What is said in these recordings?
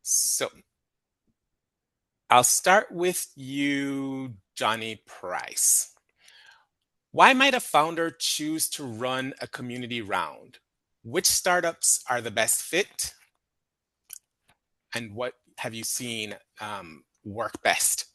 So I'll start with you, Johnny Price. Why might a founder choose to run a community round? Which startups are the best fit? And what have you seen work best?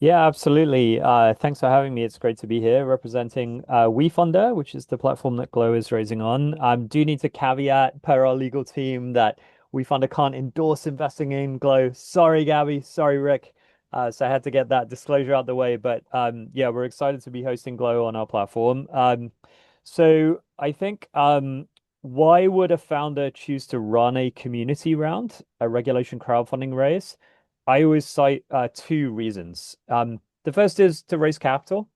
Yeah, absolutely. Thanks for having me. It's great to be here representing WeFunder, which is the platform that Glo is raising on. Do need to caveat per our legal team that WeFunder can't endorse investing in Glo. Sorry, Gabby. Sorry, Rick. So I had to get that disclosure out the way. But yeah, we're excited to be hosting Glo on our platform. So I think why would a founder choose to run a community round, a regulation crowdfunding raise? I always cite two reasons. The first is to raise capital.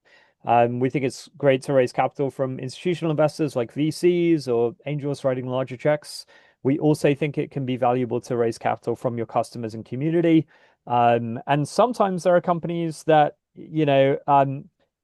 We think it's great to raise capital from institutional investors like VCs or angels writing larger checks. We also think it can be valuable to raise capital from your customers and community. And sometimes there are companies that,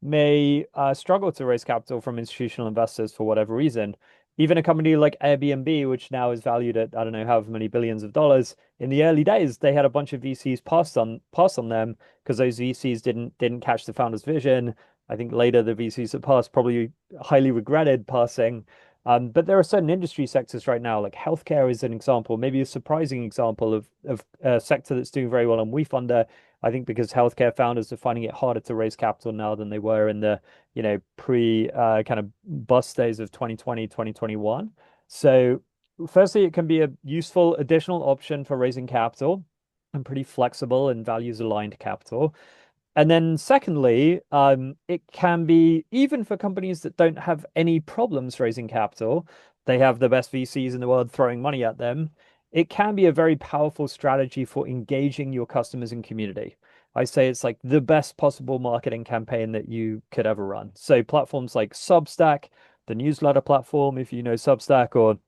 may struggle to raise capital from institutional investors for whatever reason. Even a company like Airbnb, which now is valued at, I don't know, however many billions of dollars, in the early days, they had a bunch of VCs pass on them because those VCs didn't catch the founder's vision. I think later the VCs that passed probably highly regretted passing. But there are certain industry sectors right now, like healthcare is an example, maybe a surprising example of a sector that's doing very well on WeFunder. I think because healthcare founders are finding it harder to raise capital now than they were in the, pre kind of bust days of 2020, 2021. So firstly, it can be a useful additional option for raising capital and pretty flexible and values aligned capital. And then secondly, it can be even for companies that don't have any problems raising capital, they have the best VCs in the world throwing money at them. It can be a very powerful strategy for engaging your customers and community. I say it's like the best possible marketing campaign that you could ever run. So platforms like Substack, the newsletter platform, if you know Substack, or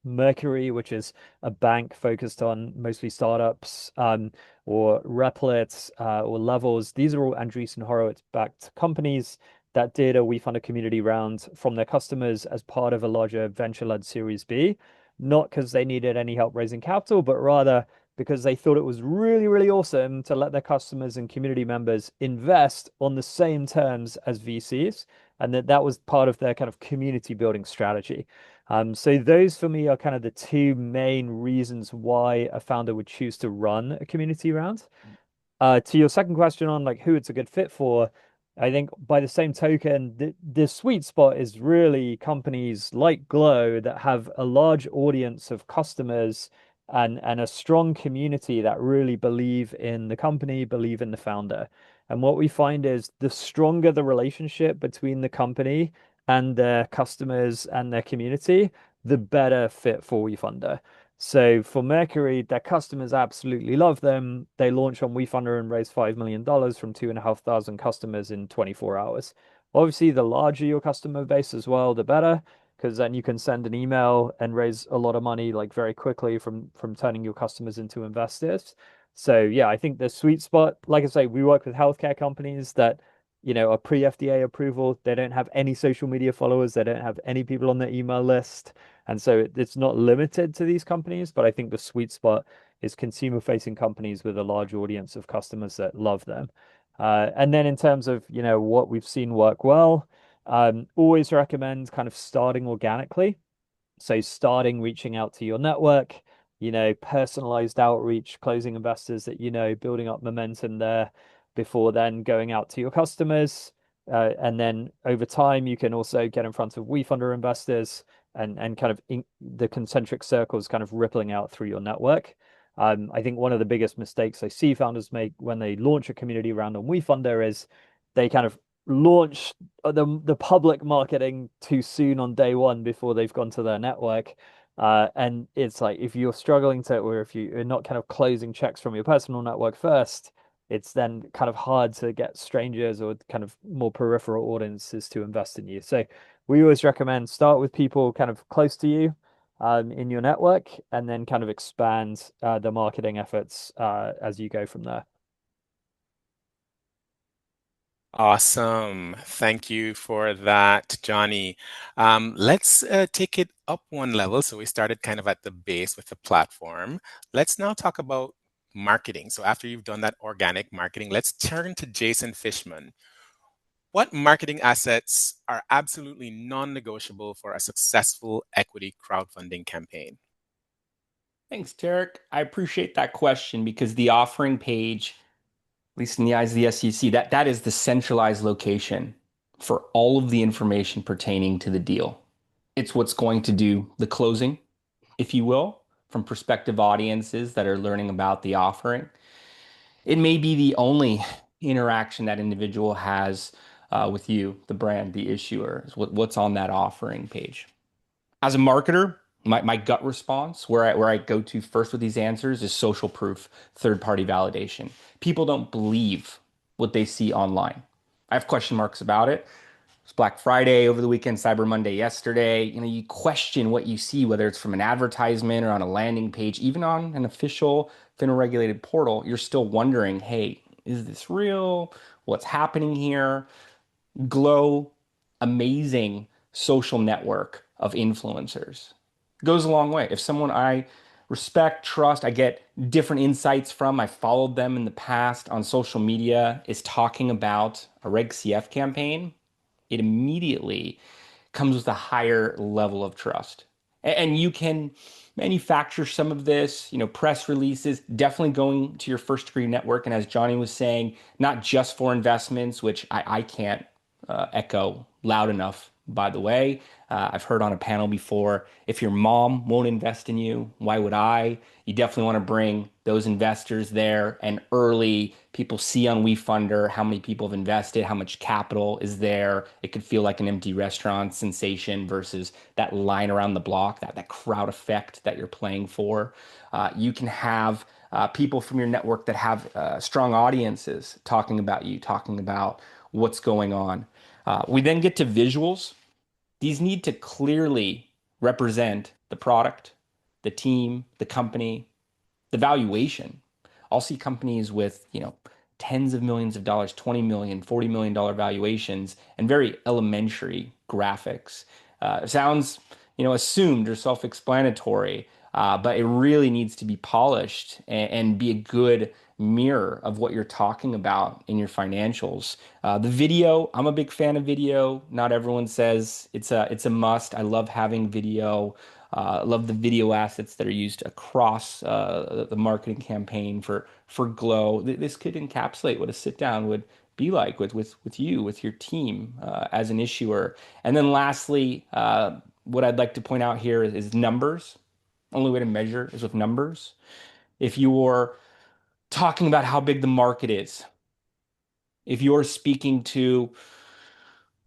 Mercury, which is a bank focused on mostly startups, or Replit, or Levels. These are all Andreessen Horowitz-backed companies that did a WeFunder community round from their customers as part of a larger venture-led Series B, not because they needed any help raising capital, but rather because they thought it was really, really awesome to let their customers and community members invest on the same terms as VCs, and that was part of their kind of community building strategy. So those for me are kind of the two main reasons why a founder would choose to run a community round. To your second question on like who it's a good fit for, I think by the same token, the sweet spot is really companies like Glo that have a large audience of customers and a strong community that really believe in the company, believe in the founder. And what we find is the stronger the relationship between the company and their customers and their community, the better fit for WeFunder. So for Mercury, their customers absolutely love them. They launch on WeFunder and raise $5 million from 2,500 customers in 24 hours. Obviously, the larger your customer base as well, the better, because then you can send an email and raise a lot of money like very quickly from turning your customers into investors. So yeah, I think the sweet spot, like I say, we work with healthcare companies that, are pre-FDA approval. They don't have any social media followers. They don't have any people on their email list. And so it's not limited to these companies, but I think the sweet spot is consumer-facing companies with a large audience of customers that love them. And then in terms of, what we've seen work well, always recommend kind of starting organically. So starting reaching out to your network, personalized outreach, closing investors that building up momentum there before then going out to your customers. And then over time, you can also get in front of WeFunder investors and kind of the concentric circles kind of rippling out through your network. I think one of the biggest mistakes I see founders make when they launch a community round on WeFunder is they kind of launch the public marketing too soon on day one before they've gone to their network. And it's like if you're struggling to, or if you're not kind of closing checks from your personal network first, it's then kind of hard to get strangers or kind of more peripheral audiences to invest in you. So we always recommend start with people kind of close to you in your network, and then kind of expand the marketing efforts as you go from there. Awesome. Thank you for that, Johnny. Let's take it up one level. So we started kind of at the base with the platform. Let's now talk about marketing. So after you've done that organic marketing, let's turn to Jason Fishman. What marketing assets are absolutely non-negotiable for a successful equity crowdfunding campaign? Thanks, Tarek. I appreciate that question because the offering page, at least in the eyes of the SEC, that is the centralized location for all of the information pertaining to the deal. It's what's going to do the closing, if you will, from prospective audiences that are learning about the offering. It may be the only interaction that individual has with you, the brand, the issuer, is what's on that offering page. As a marketer, my gut response, where I go to first with these answers, is social proof, third party validation. People don't believe what they see online. I have question marks about it. It's Black Friday over the weekend, Cyber Monday yesterday. You question what you see, whether it's from an advertisement or on a landing page, even on an official FINRA regulated portal. You're still wondering, hey, is this real? What's happening here? Glow, amazing social network of influencers. Goes a long way. If someone I respect, trust, I get different insights from, I followed them in the past on social media, is talking about a Reg CF campaign, it immediately comes with a higher level of trust. And you can manufacture some of this, press releases, definitely going to your first degree network. And as Johnny was saying, not just for investments, which I can't echo loud enough, by the way. I've heard on a panel before, if your mom won't invest in you, why would I? You definitely want to bring those investors there and early. People see on WeFunder how many people have invested, how much capital is there. It could feel like an empty restaurant sensation versus that line around the block, that crowd effect that you're playing for. You can have people from your network that have strong audiences talking about you, talking about what's going on. We then get to visuals. These need to clearly represent the product, the team, the company, the valuation. I'll see companies with, tens of millions of dollars, 20 million, $40 million valuations and very elementary graphics. Sounds, assumed or self-explanatory, but it really needs to be polished and be a good mirror of what you're talking about in your financials. The video, I'm a big fan of video. Not everyone says it's a must. I love having video. I love the video assets that are used across the marketing campaign for Glow. This could encapsulate what a sit down would be like with you, with your team as an issuer. And then lastly, what I'd like to point out here is numbers. Only way to measure is with numbers. If you're talking about how big the market is, if you're speaking to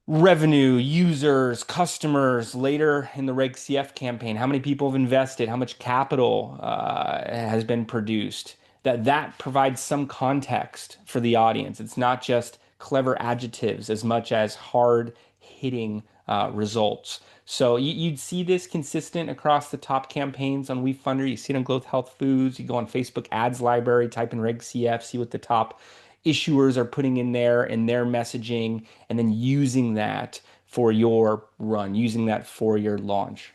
revenue, users, customers later in the Reg CF campaign, how many people have invested, how much capital has been produced, that provides some context for the audience. It's not just clever adjectives as much as hard hitting results. So you'd see this consistent across the top campaigns on WeFunder. You see it on Growth Health Foods. You go on Facebook Ads Library, type in Reg CF, see what the top issuers are putting in there and their messaging, and then using that for your run, using that for your launch.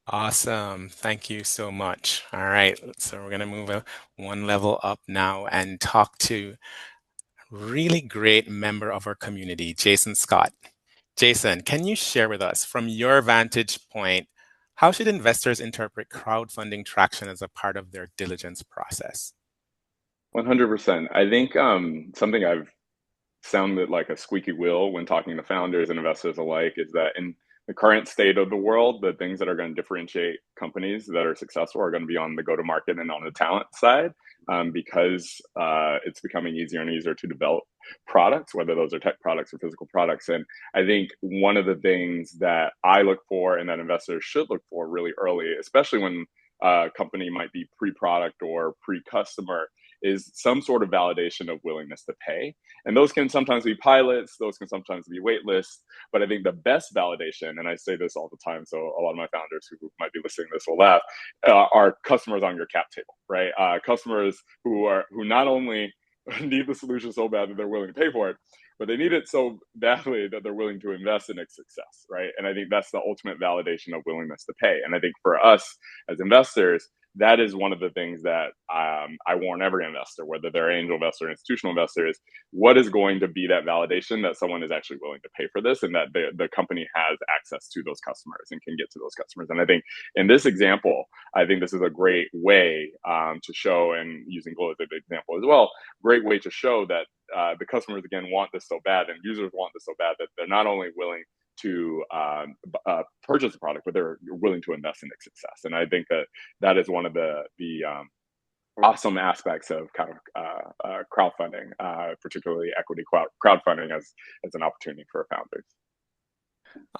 Awesome. Thank you so much. All right. So we're going to move one level up now and talk to a really great member of our community, Jason Scott. Jason, can you share with us, from your vantage point, how should investors interpret crowdfunding traction as a part of their diligence process? 100%. I think something I've sounded like a squeaky wheel when talking to founders and investors alike is that in the current state of the world, the things that are going to differentiate companies that are successful are going to be on the go to market and on the talent side, because it's becoming easier and easier to develop products, whether those are tech products or physical products. And I think one of the things that I look for and that investors should look for really early, especially when a company might be pre product or pre customer, is some sort of validation of willingness to pay. And those can sometimes be pilots, those can sometimes be wait lists. But I think the best validation, and I say this all the time, so a lot of my founders who might be listening to this will laugh, are customers on your cap table, right? Customers who not only need the solution so bad that they're willing to pay for it, but they need it so badly that they're willing to invest in its success, right? And I think that's the ultimate validation of willingness to pay. And I think for us as investors, that is one of the things that I warn every investor, whether they're angel investor or institutional investors, what is going to be that validation that someone is actually willing to pay for this, and that the company has access to those customers and can get to those customers. And I think in this example, I think this is a great way to show, and using Glo as an example as well, great way to show that the customers, again, want this so bad, and users want this so bad, that they're not only willing to purchase the product, but they're willing to invest in its success. And I think that that is one of the awesome aspects of kind of crowdfunding, particularly equity crowdfunding as an opportunity for founders.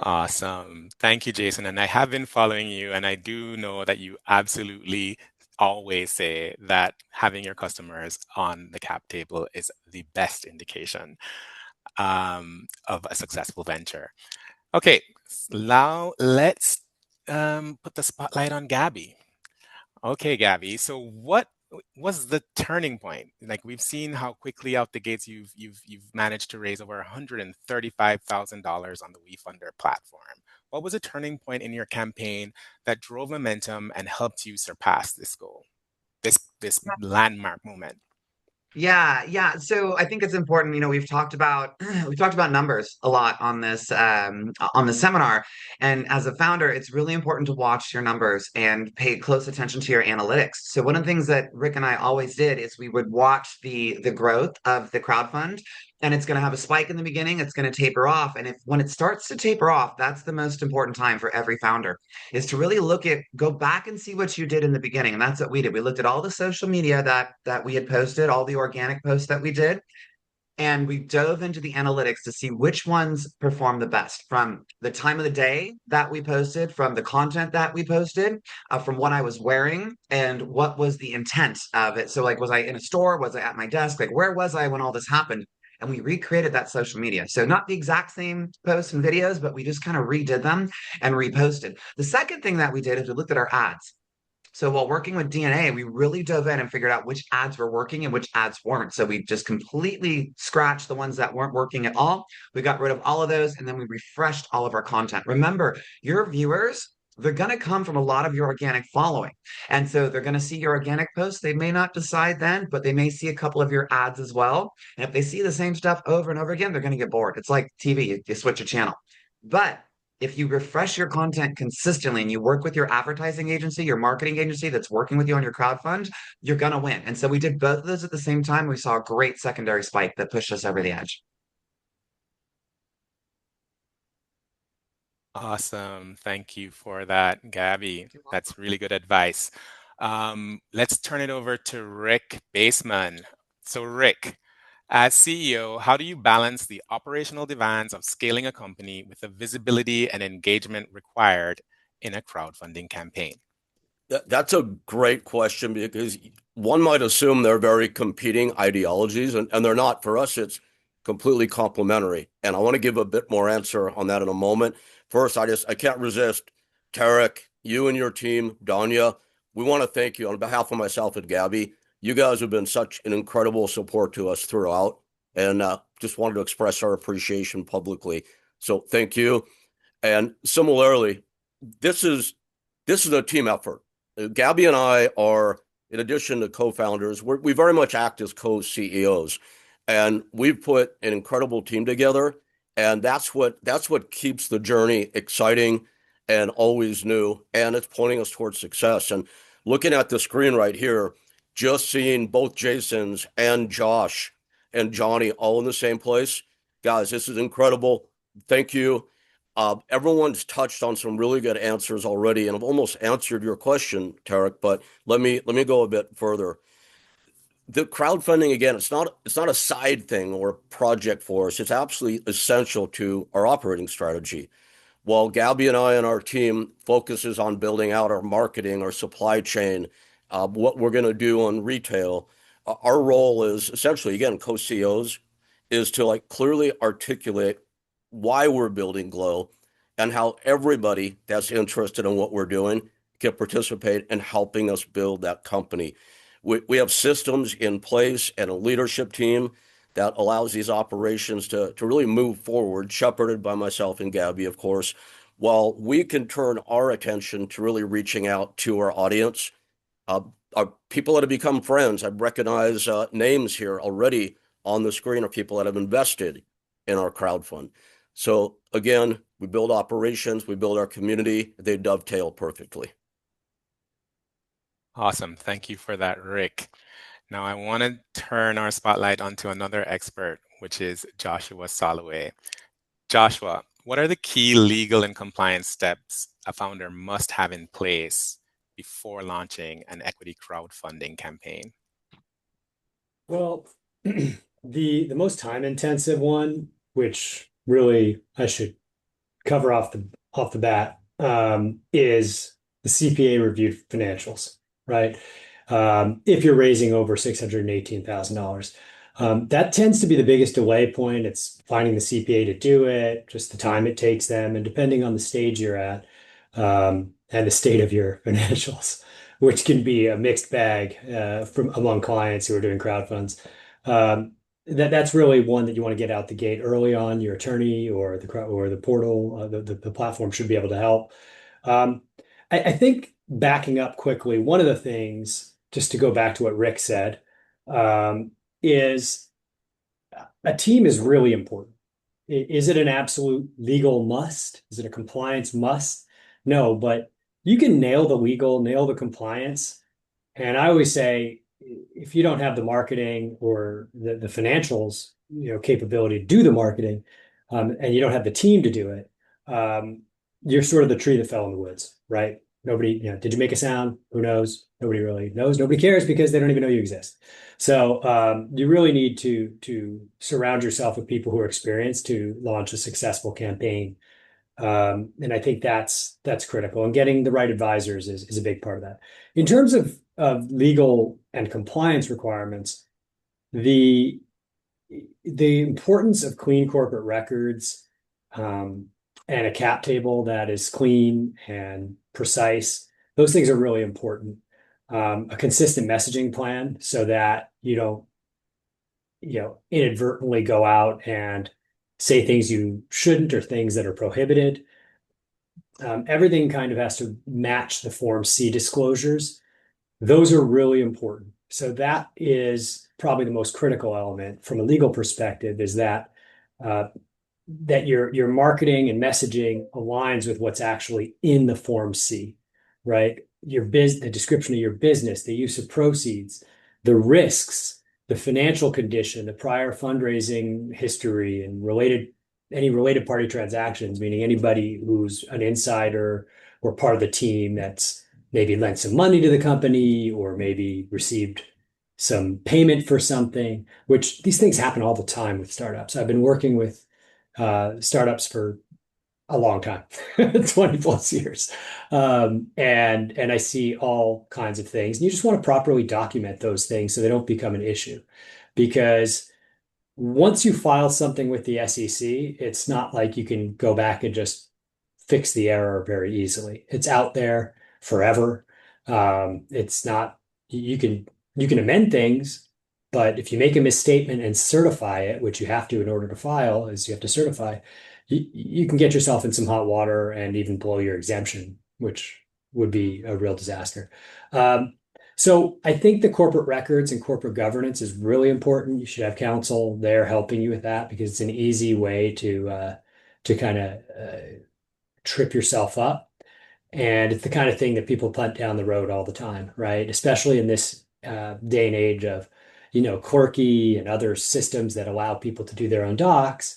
Awesome. Thank you, Jason. And I have been following you, and I do know that you absolutely always say that having your customers on the cap table is the best indication of a successful venture. Okay, now let's put the spotlight on Gabby. Okay, Gabby. So what was the turning point? Like, we've seen how quickly out the gates you've managed to raise over $135,000 on the WeFunder platform. What was a turning point in your campaign that drove momentum and helped you surpass this goal, this landmark moment? Yeah. So I think it's important. We've talked about numbers a lot on this seminar, and as a founder, it's really important to watch your numbers and pay close attention to your analytics. So one of the things that Rick and I always did is we would watch the growth of the crowdfund, and it's going to have a spike in the beginning. It's going to taper off, and when it starts to taper off, that's the most important time for every founder, is to really go back and see what you did in the beginning. And that's what we did. We looked at all the social media that we had posted, all the organic posts that we did, and we dove into the analytics to see which ones performed the best, from the time of the day that we posted, from the content that we posted, from what I was wearing, and what was the intent of it. So, like, was I in a store? Was I at my desk? Like, where was I when all this happened? And we recreated that social media. So not the exact same posts and videos, but we just kind of redid them and reposted. The second thing that we did is we looked at our ads. So while working with DNA, we really dove in and figured out which ads were working and which ads weren't. So we just completely scratched the ones that weren't working at all. We got rid of all of those, and then we refreshed all of our content. Remember, your viewers, they're going to come from a lot of your organic following. And so they're going to see your organic posts. They may not decide then, but they may see a couple of your ads as well. And if they see the same stuff over and over again, they're going to get bored. It's like TV, you switch a channel. But if you refresh your content consistently and you work with your advertising agency, your marketing agency that's working with you on your crowdfund, you're going to win. And so we did both of those at the same time. We saw a great secondary spike that pushed us over the edge. Awesome. Thank you for that, Gabby. That's really good advice. Let's turn it over to Rick Baseman. So, Rick, as CEO, how do you balance the operational demands of scaling a company with the visibility and engagement required in a crowdfunding campaign? That's a great question, because one might assume they're very competing ideologies, and they're not. For us, it's completely complementary. And I want to give a bit more answer on that in a moment. First, I can't resist. Tarek, you and your team, Danya, we want to thank you on behalf of myself and Gabby. You guys have been such an incredible support to us throughout, and just wanted to express our appreciation publicly. So thank you. And similarly, this is a team effort. Gabby and I are, in addition to co-founders, we very much act as co-CEOs, and we've put an incredible team together. And that's what keeps the journey exciting and always new, and it's pointing us towards success. And looking at the screen right here, just seeing both Jason's and Josh and Johnny all in the same place, guys, this is incredible. Thank you. Everyone's touched on some really good answers already, and I've almost answered your question, Tarek, but let me go a bit further. The crowdfunding, again, it's not a side thing or a project for us. It's absolutely essential to our operating strategy. While Gabby and I and our team focuses on building out our marketing, our supply chain, what we're going to do on retail, our role is essentially, again, co-CEOs, is to clearly articulate why we're building Glo and how everybody that's interested in what we're doing can participate in helping us build that company. We have systems in place and a leadership team that allows these operations to really move forward, shepherded by myself and Gabby, of course, while we can turn our attention to really reaching out to our audience. Uh, our people that have become friends, I recognize names here already on the screen of people that have invested in our crowdfund. So again, we build operations, we build our community, they dovetail perfectly. Awesome. Thank you for that, Rick. Now I want to turn our spotlight onto another expert, which is Joshua Soloway. Joshua, what are the key legal and compliance steps a founder must have in place before launching an equity crowdfunding campaign? Well, the most time intensive one, which really I should cover off the bat, is the CPA reviewed financials, right? If you're raising over $618,000. That tends to be the biggest delay point. It's finding the CPA to do it, just the time it takes them, and depending on the stage you're at, and the state of your financials, which can be a mixed bag from among clients who are doing crowdfunds. That's really one that you want to get out the gate early on. Your attorney or the portal, the platform should be able to help. Um, I think backing up quickly, one of the things, just to go back to what Rick said, is a team is really important. Is it an absolute legal must? Is it a compliance must? No, but you can nail the legal, nail the compliance. And I always say, if you don't have the marketing or the financials, capability to do the marketing, and you don't have the team to do it, you're sort of the tree that fell in the woods, right? Nobody, did you make a sound? Who knows? Nobody really knows. Nobody cares because they don't even know you exist. So you really need to surround yourself with people who are experienced to launch a successful campaign. And I think that's critical. And getting the right advisors is a big part of that. In terms of legal and compliance requirements, the importance of clean corporate records, and a cap table that is clean and precise, those things are really important. A consistent messaging plan so that you don't, inadvertently go out and say things you shouldn't or things that are prohibited. Everything kind of has to match the Form C disclosures. Those are really important. So that is probably the most critical element from a legal perspective, is that that your marketing and messaging aligns with what's actually in the Form C, right? The description of your business, the use of proceeds, the risks, the financial condition, the prior fundraising history, and any related party transactions, meaning anybody who's an insider or part of the team that's maybe lent some money to the company or maybe received some payment for something, which these things happen all the time with startups. I've been working with startups for a long time, 20 plus years. And I see all kinds of things. And you just want to properly document those things so they don't become an issue. Because once you file something with the SEC, it's not like you can go back and just fix the error very easily. It's out there forever. It's not, you can amend things, but if you make a misstatement and certify it, which you have to in order to file, is you have to certify, you can get yourself in some hot water and even blow your exemption, which would be a real disaster. So I think the corporate records and corporate governance is really important. You should have counsel there helping you with that, because it's an easy way to kind of trip yourself up. And it's the kind of thing that people punt down the road all the time, right? Especially in this day and age of, Quirky and other systems that allow people to do their own docs.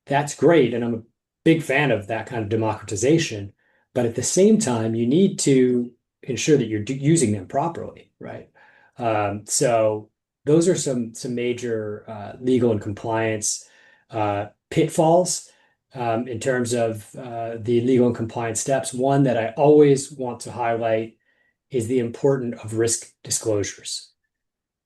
That's great. And I'm a big fan of that kind of democratization. But at the same time, you need to ensure that you're using them properly, right? So those are some major legal and compliance pitfalls in terms of the legal and compliance steps. One that I always want to highlight is the importance of risk disclosures.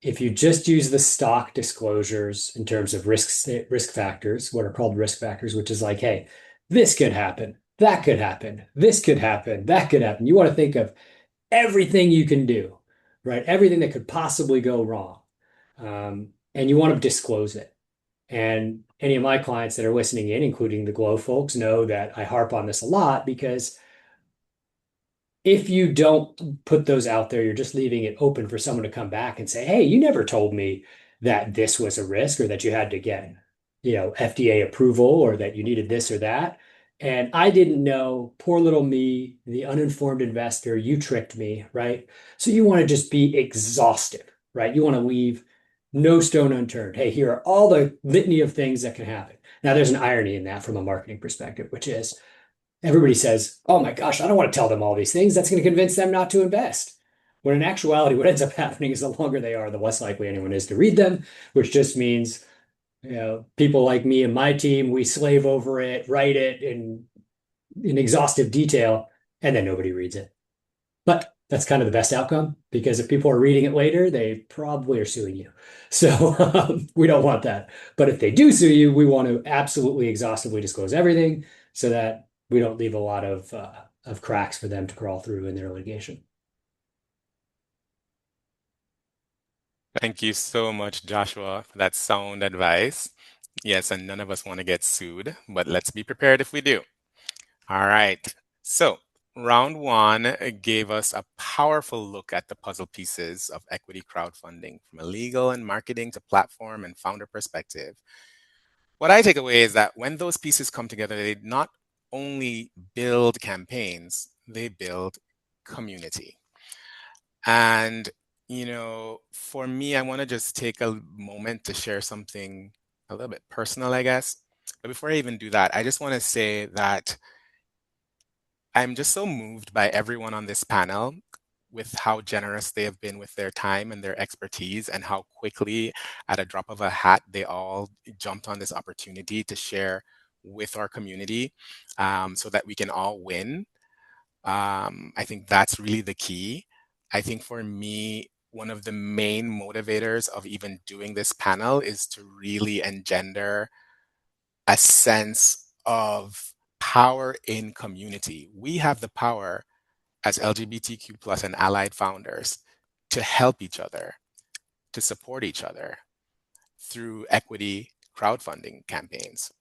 If you just use the stock disclosures in terms of risk factors, what are called risk factors, which is like, hey, this could happen, that could happen, this could happen, that could happen. You want to think of everything you can do. right? Everything that could possibly go wrong. And you want to disclose it. And any of my clients that are listening in, including the Glo folks, know that I harp on this a lot because if you don't put those out there, you're just leaving it open for someone to come back and say, hey, you never told me that this was a risk or that you had to get, FDA approval or that you needed this or that. And I didn't know, poor little me, the uninformed investor, you tricked me, right? So you want to just be exhaustive, right? You want to leave no stone unturned. Hey, here are all the litany of things that can happen. Now, there's an irony in that from a marketing perspective, which is everybody says, oh my gosh, I don't want to tell them all these things. That's going to convince them not to invest. When in actuality, what ends up happening is the longer they are, the less likely anyone is to read them, which just means, people like me and my team, we slave over it, write it in exhaustive detail, and then nobody reads it. But that's kind of the best outcome because if people are reading it later, they probably are suing you. So we don't want that. But if they do sue you, we want to absolutely exhaustively disclose everything so that we don't leave a lot of cracks for them to crawl through in their litigation. Thank you so much, Joshua, for that sound advice. Yes, and none of us want to get sued, but let's be prepared if we do. All right. So, round one gave us a powerful look at the puzzle pieces of equity crowdfunding from a legal and marketing to platform and founder perspective. What I take away is that when those pieces come together, they not only build campaigns, they build community. And, for me, I want to just take a moment to share something a little bit personal, I guess. But before I even do that, I just want to say that I'm just so moved by everyone on this panel with how generous they have been with their time and their expertise, and how quickly, at a drop of a hat, they all jumped on this opportunity to share with our community, so that we can all win. I think that's really the key. I think for me, one of the main motivators of even doing this panel is to really engender a sense of power in community. We have the power as LGBTQ plus and allied founders to help each other, to support each other through equity crowdfunding campaigns.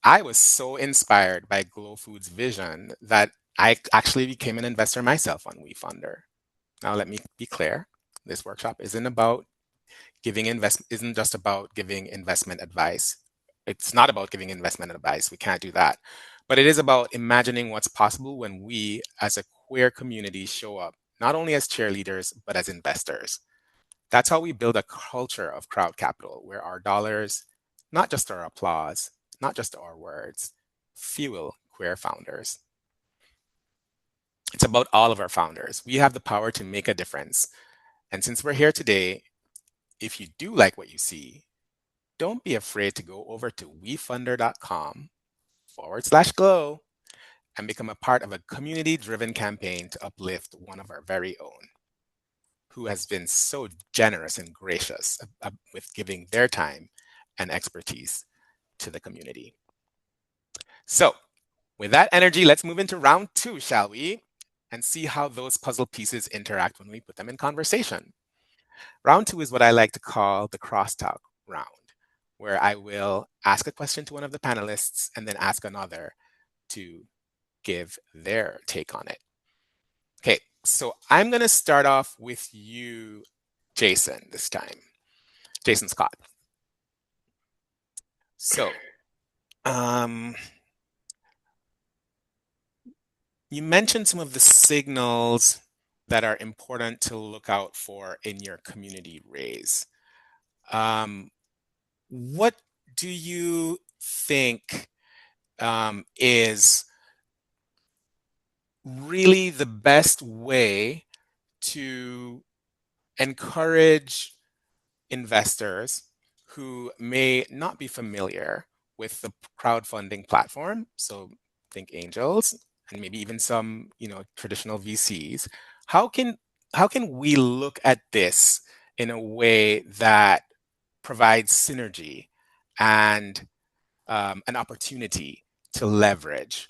I was so inspired by Glow Food's vision that I actually became an investor myself on WeFunder. Now, let me be clear. This workshop isn't just about giving investment advice. It's not about giving investment advice. We can't do that. But it is about imagining what's possible when we, as a queer community, show up, not only as cheerleaders, but as investors. That's how we build a culture of crowd capital, where our dollars, not just our applause, not just our words, fuel queer founders. It's about all of our founders. We have the power to make a difference. And since we're here today, if you do like what you see, don't be afraid to go over to wefunder.com/glow and become a part of a community-driven campaign to uplift one of our very own, who has been so generous and gracious with giving their time and expertise to the community. So, with that energy, let's move into round two, shall we? And see how those puzzle pieces interact when we put them in conversation. Round two is what I like to call the crosstalk round, where I will ask a question to one of the panelists and then ask another to give their take on it. Okay, so I'm going to start off with you, Jason, this time. Jason Scott. So, you mentioned some of the signals that are important to look out for in your community raise. What do you think is really the best way to encourage investors who may not be familiar with the crowdfunding platform? So think angels and maybe even some, traditional VCs. How can we look at this in a way that provides synergy and an opportunity to leverage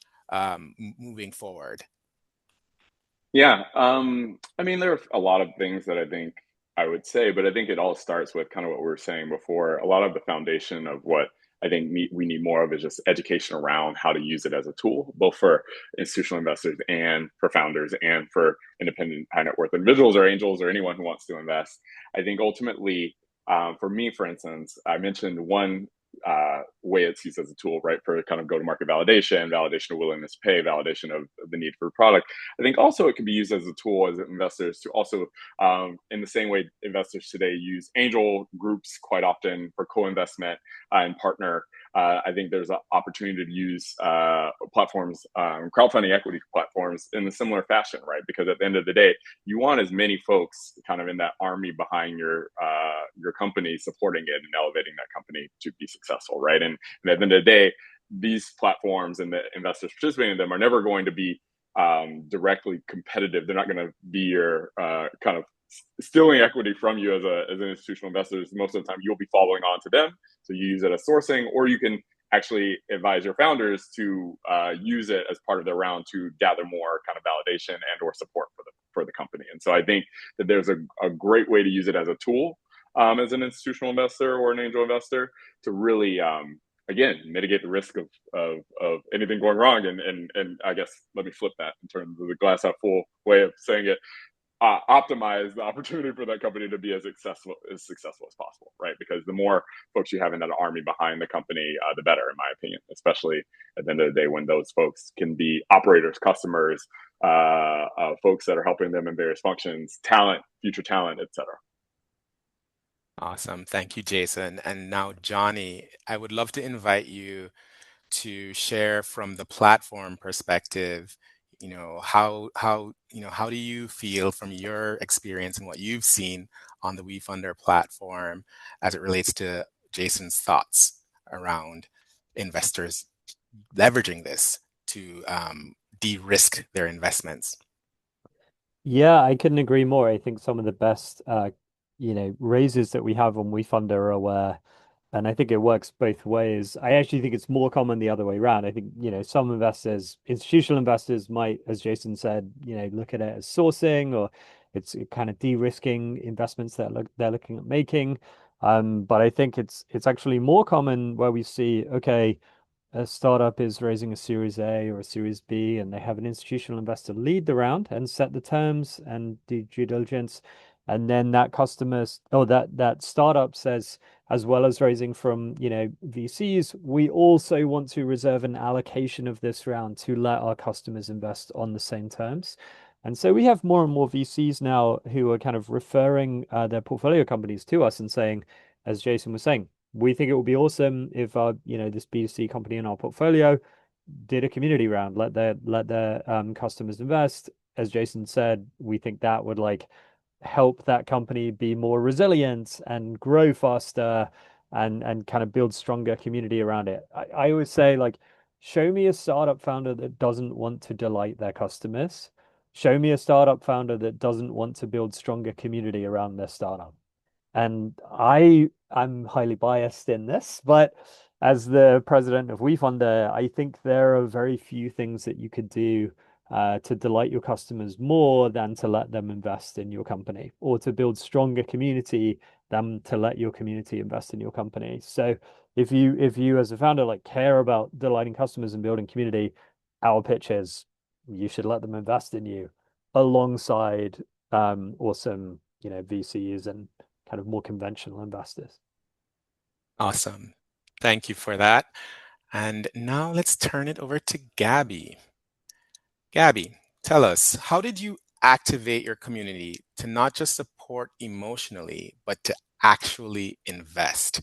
moving forward? Yeah, I mean, there are a lot of things that I think I would say, but I think it all starts with kind of what we were saying before. A lot of the foundation of what I think we need more of is just education around how to use it as a tool, both for institutional investors and for founders and for independent high net worth individuals or angels or anyone who wants to invest. I think ultimately, for me, for instance, I mentioned one way it's used as a tool, right, for kind of go to market validation, validation of willingness to pay, validation of the need for a product. I think also it can be used as a tool as investors to also, in the same way investors today use angel groups quite often for co-investment and partner. I think there's an opportunity to use platforms, crowdfunding equity platforms in a similar fashion, right? Because at the end of the day, you want as many folks kind of in that army behind your company supporting it and elevating that company to be successful, right? And at the end of the day, these platforms and the investors participating in them are never going to be directly competitive. They're not going to be your kind of stealing equity from you as an institutional investor. Most of the time, you'll be following on to them. So you use it as sourcing, or you can actually advise your founders to use it as part of their round to gather more kind of validation and or support for the company. And so I think that there's a great way to use it as a tool as an institutional investor or an angel investor to really again mitigate the risk of anything going wrong, and I guess let me flip that in terms of the glass half full way of saying it. Optimize the opportunity for that company to be as successful as possible, right? Because the more folks you have in that army behind the company, the better, in my opinion. Especially at the end of the day, when those folks can be operators, customers, folks that are helping them in various functions, talent, future talent, etc. Awesome. Thank you, Jason. And now, Johnny, I would love to invite you to share from the platform perspective, how do you feel from your experience and what you've seen on the WeFunder platform as it relates to Jason's thoughts around investors leveraging this to de-risk their investments? Yeah, I couldn't agree more. I think some of the best, raises that we have on WeFunder are where, and I think it works both ways. I actually think it's more common the other way around. I think, some investors, institutional investors might, as Jason said, look at it as sourcing or it's kind of de-risking investments that they're looking at making. But I think it's actually more common where we see, okay, a startup is raising a Series A or a Series B, and they have an institutional investor lead the round and set the terms and do due diligence. And then that that startup says, as well as raising from, VCs, we also want to reserve an allocation of this round to let our customers invest on the same terms. And so we have more and more VCs now who are kind of referring their portfolio companies to us and saying, as Jason was saying, we think it would be awesome if this B2C company in our portfolio did a community round, let their customers invest. As Jason said, we think that would help that company be more resilient and grow faster and kind of build stronger community around it. I always say, show me a startup founder that doesn't want to delight their customers. Show me a startup founder that doesn't want to build stronger community around their startup. And I'm highly biased in this, but as the president of WeFunder, I think there are very few things that you could do to delight your customers more than to let them invest in your company, or to build stronger community than to let your community invest in your company. So if you as a founder care about delighting customers and building community, our pitch is you should let them invest in you alongside awesome VCs and kind of more conventional investors. Awesome. Thank you for that. And now let's turn it over to Gabby. Gabby, tell us, how did you activate your community to not just support emotionally, but to actually invest?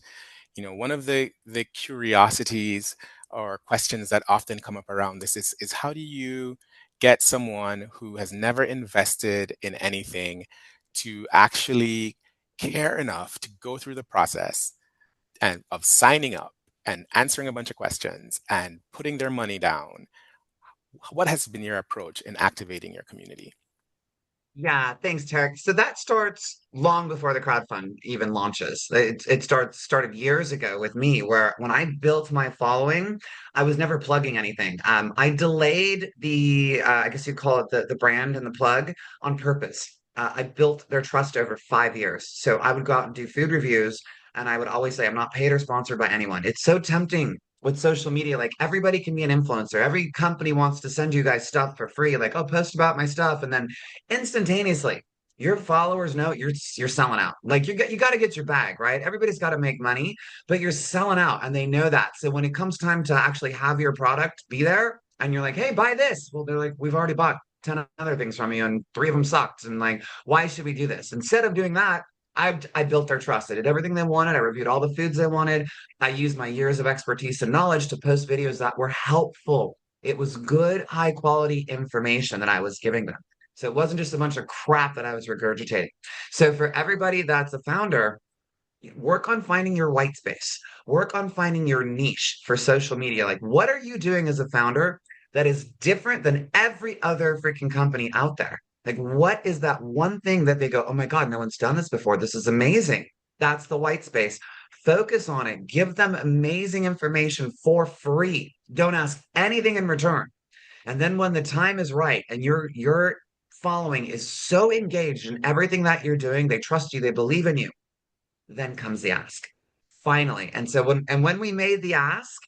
One of the curiosities or questions that often come up around this is how do you get someone who has never invested in anything to actually care enough to go through the process and of signing up and answering a bunch of questions and putting their money down? What has been your approach in activating your community? Yeah, thanks, Tarek. So that starts long before the crowdfund even launches. It started years ago with me, where when I built my following, I was never plugging anything. I delayed the, I guess you'd call it the brand and the plug on purpose. I built their trust over 5 years. So I would go out and do food reviews, and I would always say, I'm not paid or sponsored by anyone. It's so tempting with social media. Like everybody can be an influencer. Every company wants to send you guys stuff for free. Like, oh, post about my stuff, and then instantaneously your followers know you're selling out. Like you got to get your bag, right? Everybody's got to make money, but you're selling out and they know that. So when it comes time to actually have your product be there and you're like, "Hey, buy this." Well, they're like, "We've already bought 10 other things from you and three of them sucked." And like, "Why should we do this?" Instead of doing that, I built their trust. I did everything they wanted. I reviewed all the foods they wanted. I used my years of expertise and knowledge to post videos that were helpful. It was good, high quality information that I was giving them. So it wasn't just a bunch of crap that I was regurgitating. So for everybody that's a founder, work on finding your white space, work on finding your niche for social media. Like, what are you doing as a founder that is different than every other freaking company out there? Like, what is that one thing that they go, oh my God, no one's done this before. This is amazing. That's the white space. Focus on it. Give them amazing information for free. Don't ask anything in return. And then when the time is right and your following is so engaged in everything that you're doing, they trust you, they believe in you, then comes the ask. Finally. And so when we made the ask,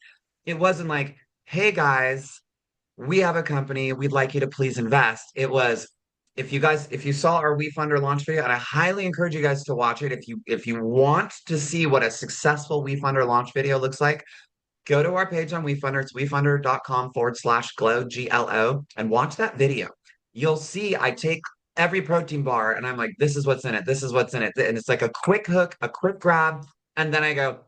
it wasn't like, "Hey guys, we have a company, we'd like you to please invest." It was, if you saw our WeFunder launch video, and I highly encourage you guys to watch it. If you want to see what a successful WeFunder launch video looks like, go to our page on WeFunder. It's wefunder.com/glo, GLO, and watch that video. You'll see I take every protein bar and I'm like, this is what's in it. This is what's in it. And it's like a quick hook, a quick grab. And then I go,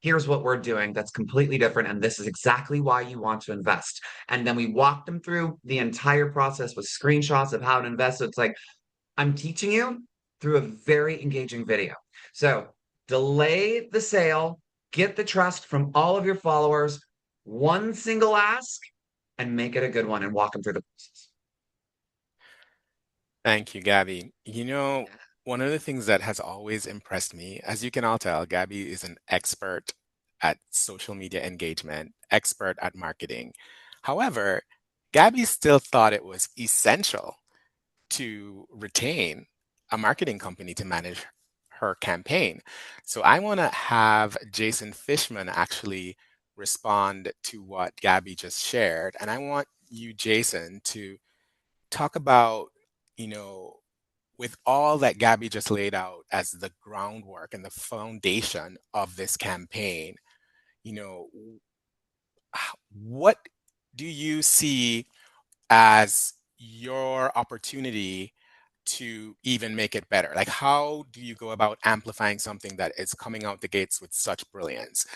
here's what we're doing that's completely different. And this is exactly why you want to invest. And then we walk them through the entire process with screenshots of how to invest. So it's like, I'm teaching you through a very engaging video. So delay the sale, get the trust from all of your followers, one single ask, and make it a good one and walk them through the process. Thank you, Gabby. One of the things that has always impressed me, as you can all tell, Gabby is an expert at social media engagement, expert at marketing. However, Gabby still thought it was essential to retain a marketing company to manage her campaign. So I want to have Jason Fishman actually respond to what Gabby just shared. And I want you, Jason, to talk about, you know, with all that Gabby just laid out as the groundwork and the foundation of this campaign, you know, what do you see as your opportunity to even make it better? Like, how do you go about amplifying something that is coming out the gates with such brilliance?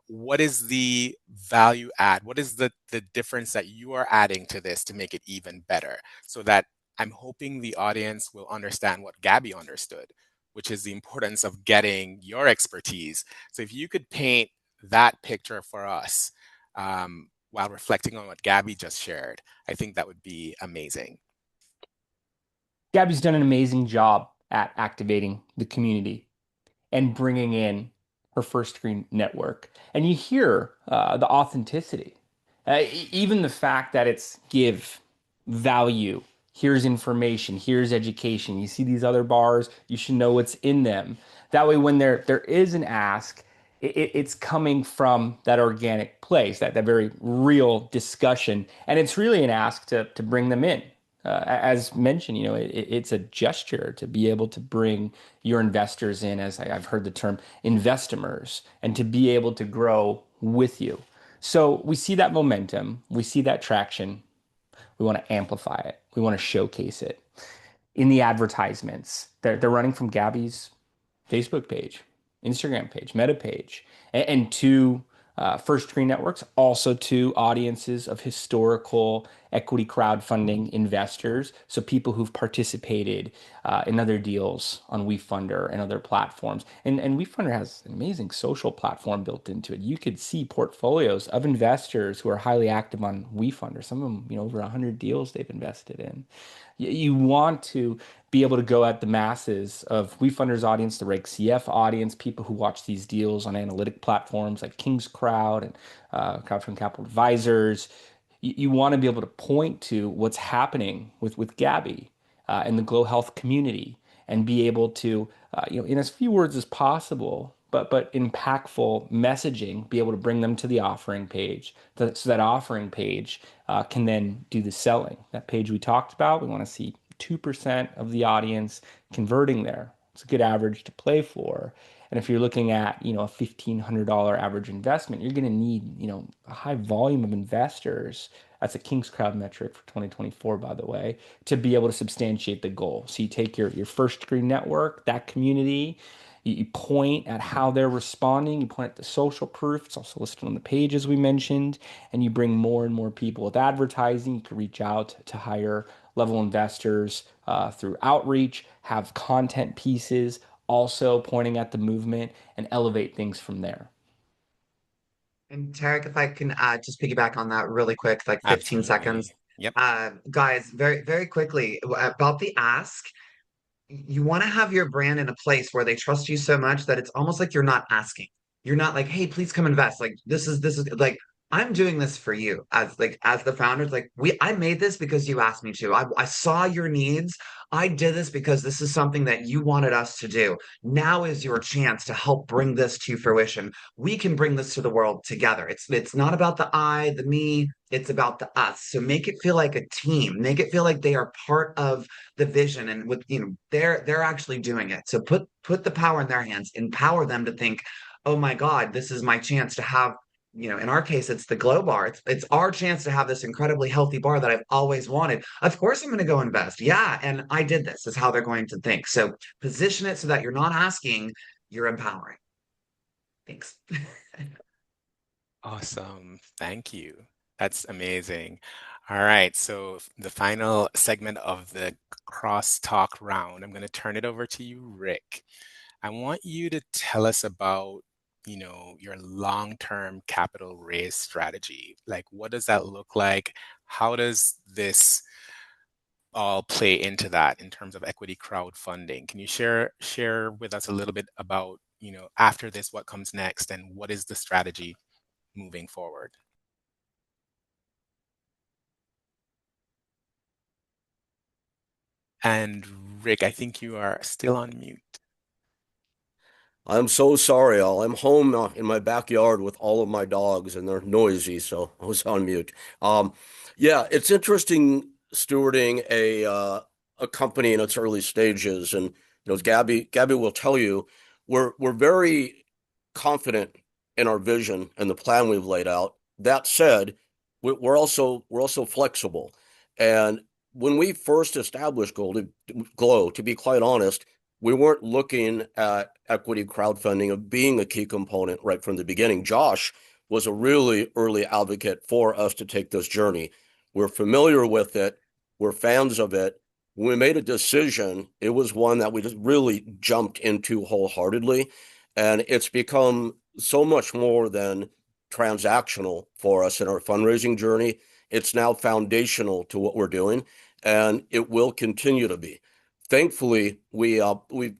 What is the value add? What is the difference that you are adding to this to make it even better? So that I'm hoping the audience will understand what Gabby understood, which is the importance of getting your expertise. So if you could paint that picture for us, while reflecting on what Gabby just shared, I think that would be amazing. Gabby's done an amazing job at activating the community and bringing in her first screen network. And you hear the authenticity, even the fact that it's give, value, here's information, here's education. You see these other bars, you should know what's in them. That way, when there is an ask, it's coming from that organic place, that very real discussion. And it's really an ask to bring them in. As mentioned, it's a gesture to be able to bring your investors in, as I've heard the term, investimers, and to be able to grow with you. So we see that momentum, we see that traction. We want to amplify it. We want to showcase it. In the advertisements, they're running from Gabby's Facebook page, Instagram page, Meta page, and to first screen networks, also to audiences of historical equity crowdfunding investors. So people who've participated in other deals on WeFunder and other platforms. And WeFunder has an amazing social platform built into it. You could see portfolios of investors who are highly active on WeFunder. Some of them, over 100 deals they've invested in. You want to be able to go at the masses of WeFunders audience, the Reg CF audience, people who watch these deals on analytic platforms like King's Crowd and Crowdfunding Capital Advisors. You want to be able to point to what's happening with Gabby and the Glo Health community, and be able to, in as few words as possible, but impactful messaging, be able to bring them to the offering page. So that offering page can then do the selling. That page we talked about, we want to see 2% of the audience converting there. It's a good average to play for. And if you're looking at, a $1,500 average investment, you're going to need, a high volume of investors. That's a King's Crowd metric for 2024, by the way, to be able to substantiate the goal. So you take your first degree network, that community, you point at how they're responding, you point at the social proof. It's also listed on the page, as we mentioned, and you bring more and more people with advertising. You can reach out to higher level investors through outreach, have content pieces also pointing at the movement, and elevate things from there. And Tarek, if I can just piggyback on that really quick, like 15 seconds. Absolutely. Yep. Guys, very, very quickly about the ask. You want to have your brand in a place where they trust you so much that it's almost like you're not asking. You're not like, hey, please come invest. Like this is like I'm doing this for you as the founders. Like I made this because you asked me to. I saw your needs. I did this because this is something that you wanted us to do. Now is your chance to help bring this to fruition. We can bring this to the world together. It's not about the I, the me, it's about the us. So make it feel like a team. Make it feel like they are part of the vision, and with they're actually doing it. So put the power in their hands, empower them to think, oh my God, this is my chance to have, in our case, it's the Glow Bar. It's our chance to have this incredibly healthy bar that I've always wanted. Of course, I'm going to go invest. Yeah. And I did this, is how they're going to think. So position it so that you're not asking, you're empowering. Thanks. Awesome. Thank you. That's amazing. All right. So the final segment of the crosstalk round, I'm going to turn it over to you, Rick. I want you to tell us about, your long-term capital raise strategy. Like, what does that look like? How does this all play into that in terms of equity crowdfunding? Can you share with us a little bit about, after this, what comes next, and what is the strategy moving forward? And Rick, I think you are still on mute. I'm so sorry, Al. I'm home in my backyard with all of my dogs, and they're noisy, so I was on mute. Yeah, it's interesting stewarding a company in its early stages, and as Gabby will tell you, we're very confident in our vision and the plan we've laid out. That said, we're also flexible, and when we first established Glo, to be quite honest, we weren't looking at equity crowdfunding of being a key component right from the beginning. Josh was a really early advocate for us to take this journey. We're familiar with it. We're fans of it. When we made a decision, it was one that we just really jumped into wholeheartedly. And it's become so much more than transactional for us in our fundraising journey. It's now foundational to what we're doing, and it will continue to be. Thankfully, we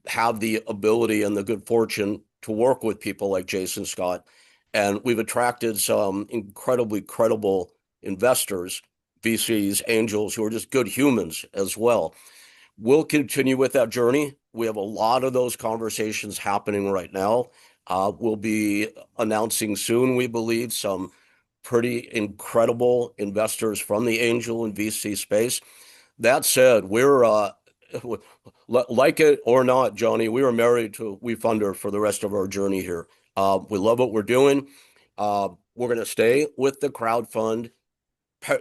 have the ability and the good fortune to work with people like Jason Scott, and we've attracted some incredibly credible investors, VCs, angels, who are just good humans as well. We'll continue with that journey. We have a lot of those conversations happening right now. We'll be announcing soon, we believe, some pretty incredible investors from the angel and VC space. That said, we're like it or not, Johnny, we are married to WeFunder for the rest of our journey here. We love what we're doing. We're going to stay with the crowdfund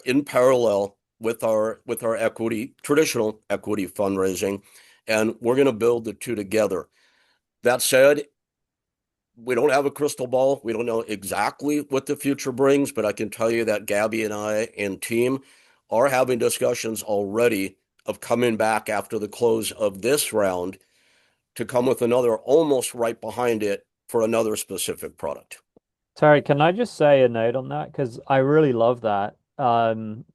in parallel with our traditional equity fundraising, and we're going to build the two together. That said, we don't have a crystal ball. We don't know exactly what the future brings, but I can tell you that Gabby and I and team are having discussions already of coming back after the close of this round to come with another almost right behind it for another specific product. Terry, can I just say a note on that? Because I really love that.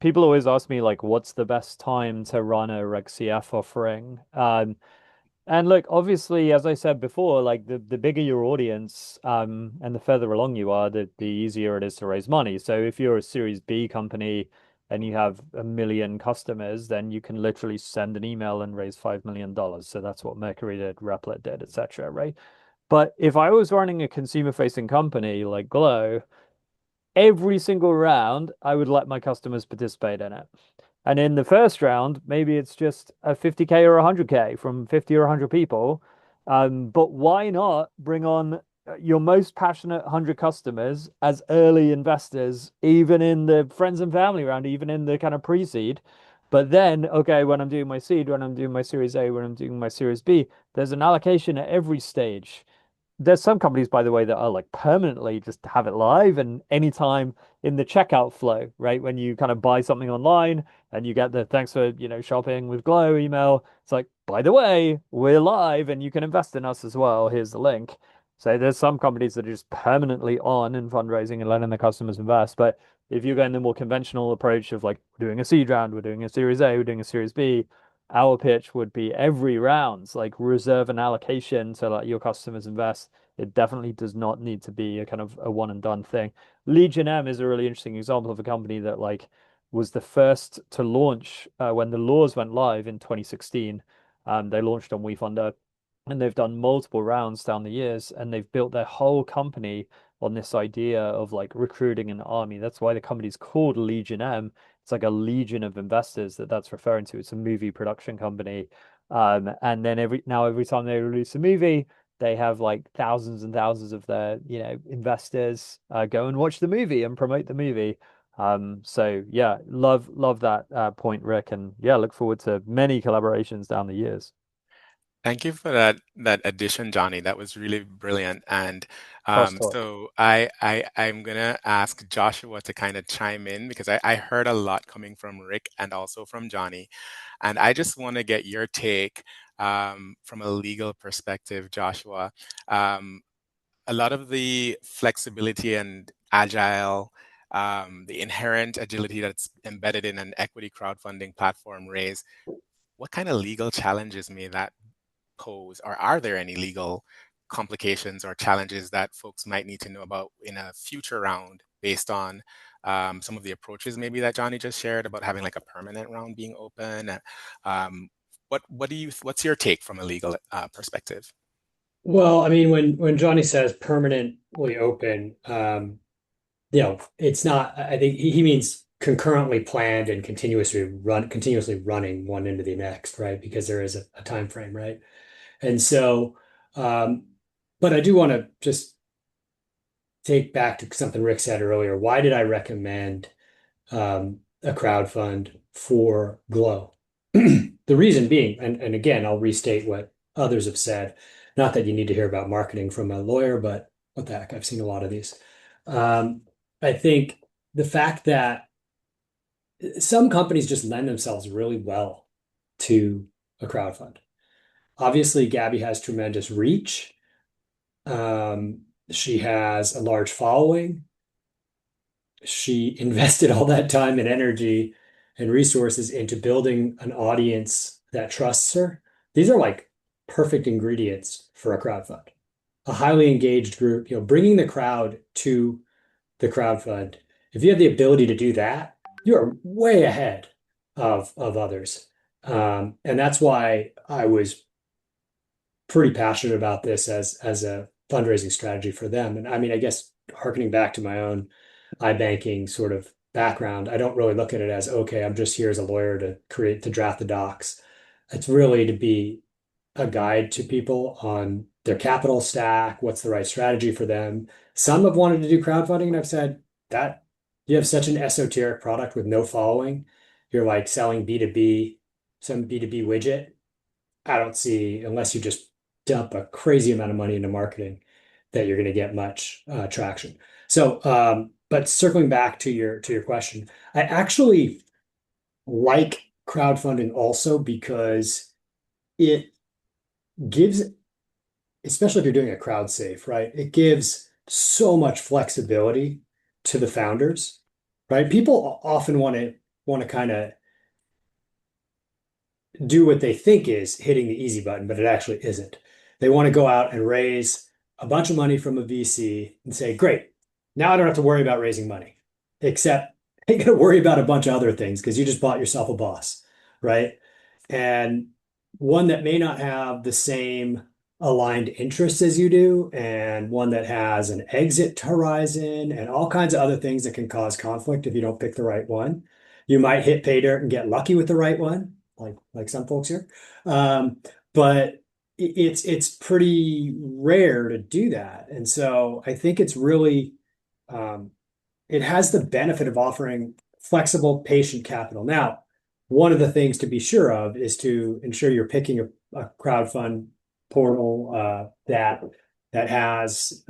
People always ask me like, what's the best time to run a Reg CF offering? And look, obviously, as I said before, like the bigger your audience, and the further along you are, the easier it is to raise money. So if you're a Series B company and you have 1 million customers, then you can literally send an email and raise $5 million. So that's what Mercury did, Replit did, etc. Right? But if I was running a consumer-facing company like Glow, every single round, I would let my customers participate in it. And in the first round, maybe it's just a 50K or 100K from 50 or 100 people. But why not bring on your most passionate 100 customers as early investors, even in the friends and family round, even in the kind of pre-seed? But then, okay, when I'm doing my seed, when I'm doing my Series A, when I'm doing my Series B, there's an allocation at every stage. There's some companies, by the way, that are like permanently just have it live and anytime in the checkout flow, right? When you kind of buy something online and you get the thanks for, shopping with Glow email, it's like, by the way, we're live and you can invest in us as well. Here's the link. So there's some companies that are just permanently on in fundraising and letting the customers invest. But if you're going the more conventional approach of like we're doing a seed round, we're doing a Series A, we're doing a Series B, our pitch would be every round, like reserve an allocation so that your customers invest. It definitely does not need to be a kind of a one and done thing. Legion M is a really interesting example of a company that like was the first to launch when the laws went live in 2016. They launched on WeFunder, and they've done multiple rounds down the years, and they've built their whole company on this idea of like recruiting an army. That's why the company's called Legion M. It's like a legion of investors that's referring to. It's a movie production company. And then every time they release a movie, they have like thousands and thousands of their, investors go and watch the movie and promote the movie. So yeah, love that point, Rick, and yeah, look forward to many collaborations down the years. Thank you for that addition, Johnny. That was really brilliant. And Crosstalk. so I'm gonna ask Joshua to kind of chime in because I heard a lot coming from Rick and also from Johnny. And I just want to get your take from a legal perspective, Joshua. Um, a lot of the flexibility and agile, the inherent agility that's embedded in an equity crowdfunding platform raise, what kind of legal challenges may that pose, or are there any legal complications or challenges that folks might need to know about in a future round based on some of the approaches maybe that Johnny just shared about having like a permanent round being open? Um, what's your take from a legal perspective? Well, I mean, when Johnny says permanently open, it's not. I think he means concurrently planned and continuously running one into the next, right? Because there is a time frame, right? And so, um, but I do want to just take back to something Rick said earlier. Why did I recommend a crowd fund for Glow? The reason being, and again, I'll restate what others have said. Not that you need to hear about marketing from a lawyer, but what the heck, I've seen a lot of these. Um, I think the fact that some companies just lend themselves really well to a crowd fund. Obviously, Gabby has tremendous reach. Um, she has a large following. She invested all that time and energy and resources into building an audience that trusts her. These are like perfect ingredients for a crowd fund. A highly engaged group, bringing the crowd to the crowd fund. If you have the ability to do that, you are way ahead of others. And that's why I was pretty passionate about this as a fundraising strategy for them. And I mean, I guess harkening back to my own iBanking sort of background, I don't really look at it as, okay, I'm just here as a lawyer to draft the docs. It's really to be a guide to people on their capital stack, what's the right strategy for them. Some have wanted to do crowdfunding, and I've said that you have such an esoteric product with no following. You're like selling B2B, some B2B widget. I don't see, unless you just dump a crazy amount of money into marketing, that you're going to get much traction. So, but circling back to your question, I actually like crowdfunding also because it gives, especially if you're doing a crowd safe, right? It gives so much flexibility to the founders. right? People often want to kind of do what they think is hitting the easy button, but it actually isn't. They want to go out and raise a bunch of money from a VC and say, great, now I don't have to worry about raising money, except you got to worry about a bunch of other things because you just bought yourself a boss, right? And one that may not have the same aligned interests as you do, and one that has an exit horizon and all kinds of other things that can cause conflict if you don't pick the right one. You might hit pay dirt and get lucky with the right one, like some folks here. But it's pretty rare to do that. And so I think it's really um, it has the benefit of offering flexible patient capital. Now, one of the things to be sure of is to ensure you're picking a crowdfund portal that has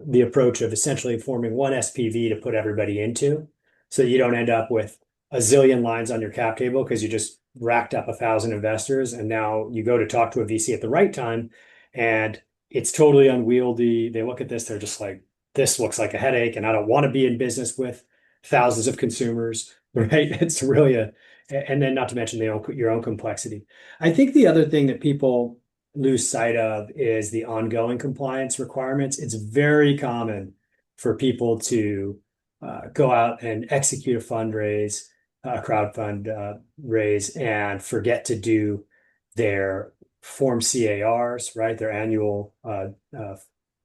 the approach of essentially forming one SPV to put everybody into, so you don't end up with a zillion lines on your cap table because you just racked up 1,000 investors, and now you go to talk to a VC at the right time, and it's totally unwieldy. They look at this, they're just like, this looks like a headache, and I don't want to be in business with thousands of consumers, right? It's really and then not to mention your own complexity. I think the other thing that people lose sight of is the ongoing compliance requirements. It's very common for people to go out and execute a fundraise, a crowdfund raise, and forget to do their Form CARs, right? Their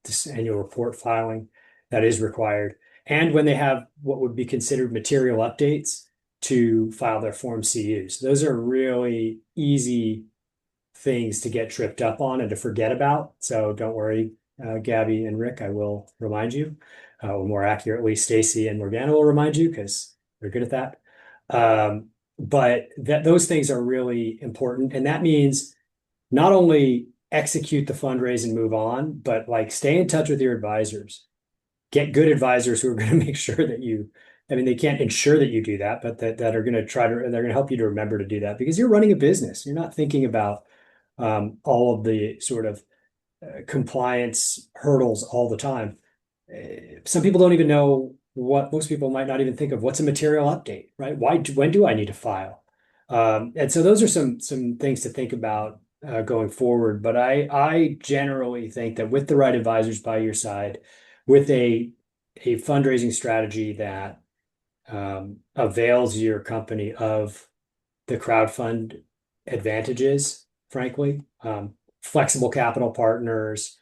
this annual report filing that is required. And when they have what would be considered material updates to file their Form CUs. Those are really easy things to get tripped up on and to forget about. So don't worry, Gabby and Rick, I will remind you. Or more accurately, Stacy and Morgana will remind you because they're good at that. But those things are really important. And that means not only execute the fundraise and move on, but like stay in touch with your advisors. Get good advisors who are going to make sure that I mean, they can't ensure that you do that, but that are going to they're going to help you to remember to do that because you're running a business. You're not thinking about all of the sort of compliance hurdles all the time. Some people don't even know most people might not even think of what's a material update, right? When do I need to file? And so those are some things to think about going forward. But I generally think that with the right advisors by your side, with a fundraising strategy that avails your company of the crowdfund advantages, frankly. Flexible capital partners,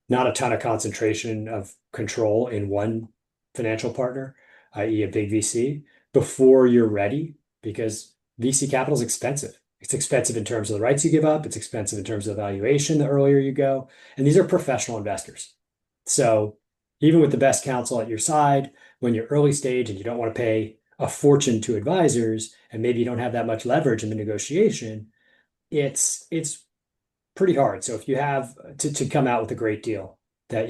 not a ton of concentration of control in one financial partner, i.e., a big VC, before you're ready, because VC capital is expensive. It's expensive in terms of the rights you give up. It's expensive in terms of the valuation the earlier you go. And these are professional investors. So even with the best counsel at your side, when you're early stage and you don't want to pay a fortune to advisors, and maybe you don't have that much leverage in the negotiation, it's pretty hard. So if you have to come out with a great deal that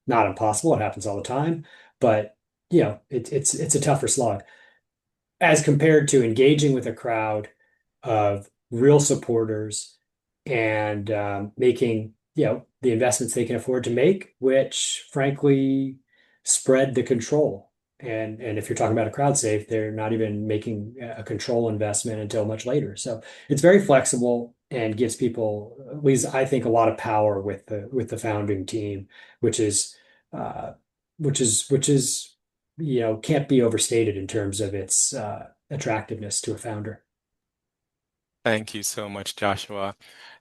not impossible, it happens all the time, but it's a tougher slog as compared to engaging with a crowd of real supporters and making the investments they can afford to make, which frankly spread the control. And if you're talking about a crowd safe, they're not even making a control investment until much later. So it's very flexible and gives people, at least I think, a lot of power with the founding team, which is uh, which is can't be overstated in terms of its attractiveness to a founder. Thank you so much, Joshua.